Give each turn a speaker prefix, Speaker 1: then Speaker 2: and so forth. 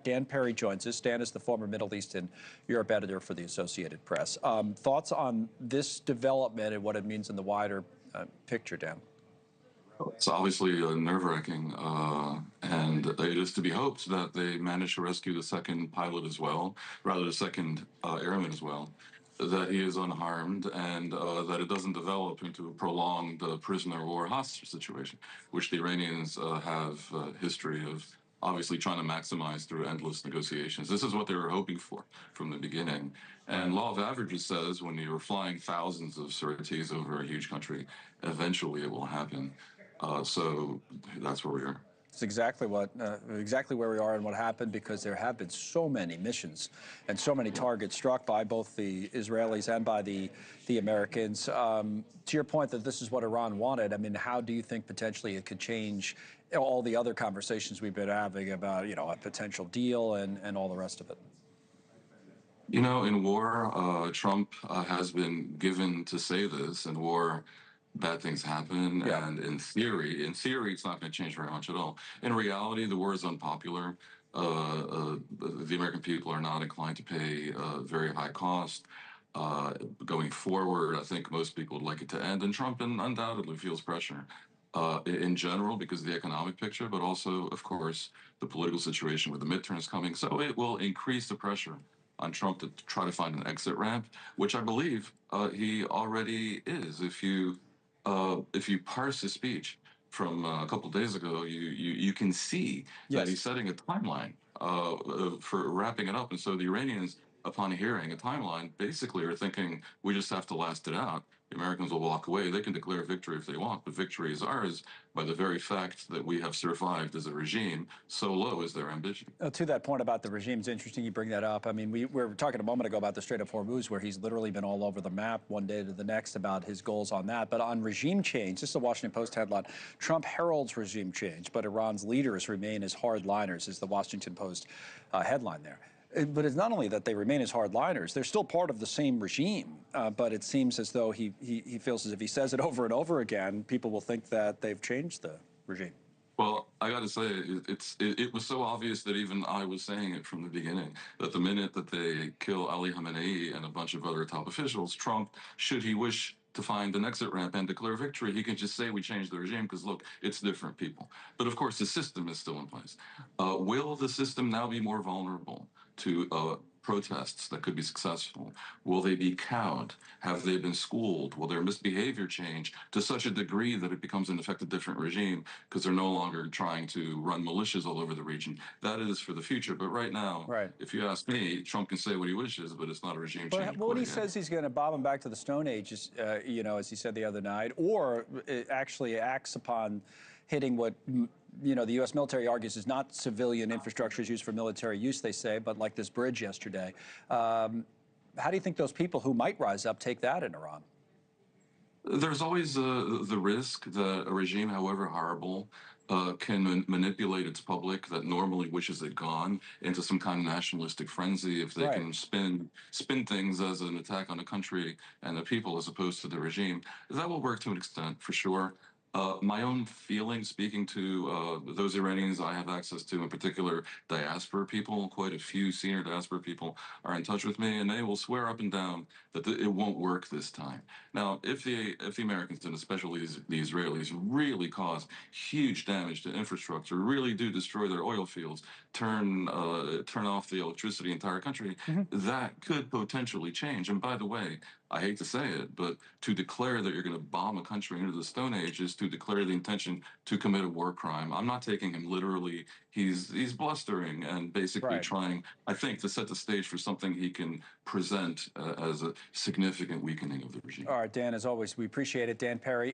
Speaker 1: Dan Perry joins us. Dan is the former Middle East and Europe editor for the Associated Press. Thoughts on this development and what it means in the wider picture, Dan?
Speaker 2: It's obviously nerve-wracking, and it is to be hoped that they manage to rescue the second pilot as well, rather the second airman as well, that he is unharmed, and that it doesn't develop into a prolonged prisoner or hostage situation, which the Iranians have a history of obviously trying to maximize through endless negotiations. This is what they were hoping for from the beginning. And law of averages says when you're flying thousands of sorties over a huge country, eventually it will happen. So that's where we are.
Speaker 1: It's exactly where we are and what happened, because there have been so many missions and so many targets struck by both the Israelis and by the Americans. To your point that this is what Iran wanted, I mean, how do you think potentially it could change all the other conversations we've been having about, a potential deal and all the rest of it?
Speaker 2: In war, Trump has been given to say this. In war, bad things happen,
Speaker 1: Yeah.
Speaker 2: and in theory, it's not going to change very much at all. In reality, the war is unpopular. The American people are not inclined to pay very high cost. Going forward, I think most people would like it to end, and Trump undoubtedly feels pressure in general because of the economic picture, but also, of course, the political situation with the midterms coming. So it will increase the pressure on Trump to try to find an exit ramp, which I believe he already is. If you parse his speech from a couple of days ago, you can see that he's setting a timeline for wrapping it up. And so the Iranians, upon hearing a timeline, basically are thinking, we just have to last it out. The Americans will walk away. They can declare victory if they want, but victory is ours by the very fact that we have survived as a regime. So low is their ambition.
Speaker 1: To that point about the regime, it's interesting you bring that up. I mean, we were talking a moment ago about the Strait of Hormuz, where he's literally been all over the map one day to the next about his goals on that. But on regime change, this is a Washington Post headline, Trump heralds regime change, but Iran's leaders remain as hardliners, is the Washington Post headline there. But it's not only that they remain as hardliners, they're still part of the same regime. But it seems as though he feels as if he says it over and over again, people will think that they've changed the regime.
Speaker 2: Well, I got to say, it was so obvious that even I was saying it from the beginning, that the minute that they kill Ali Khamenei and a bunch of other top officials, Trump, should he wish to find an exit ramp and declare victory, he can just say we changed the regime because, look, it's different people. But, of course, the system is still in place. Will the system now be more vulnerable to protests that could be successful? Will they be cowed? Have they been schooled? Will their misbehavior change to such a degree that it becomes in effect a different regime because they're no longer trying to run militias all over the region? That is for the future. But right now, if you ask me, Trump can say what he wishes, but it's not a regime change.
Speaker 1: But when he says he's going to bomb him back to the Stone Age, as he said the other night, or it actually acts upon hitting what the U.S. military argues is not civilian infrastructure is used for military use, they say, but like this bridge yesterday. How do you think those people who might rise up take that in Iran?
Speaker 2: There's always the risk that a regime, however horrible, can manipulate its public that normally wishes it gone into some kind of nationalistic frenzy if they can spin things as an attack on the country and the people as opposed to the regime. That will work to an extent, for sure. My own feeling, speaking to those Iranians I have access to, in particular diaspora people, quite a few senior diaspora people are in touch with me, and they will swear up and down that it won't work this time. Now, if the Americans, and especially the Israelis, really cause huge damage to infrastructure, really do destroy their oil fields, turn off the electricity in the entire country, that could potentially change. And by the way, I hate to say it, but to declare that you're going to bomb a country into the Stone Age is to declare the intention to commit a war crime. I'm not taking him literally. He's blustering and basically trying, I think, to set the stage for something he can present as a significant weakening of the regime.
Speaker 1: All right, Dan, as always, we appreciate it. Dan Perry.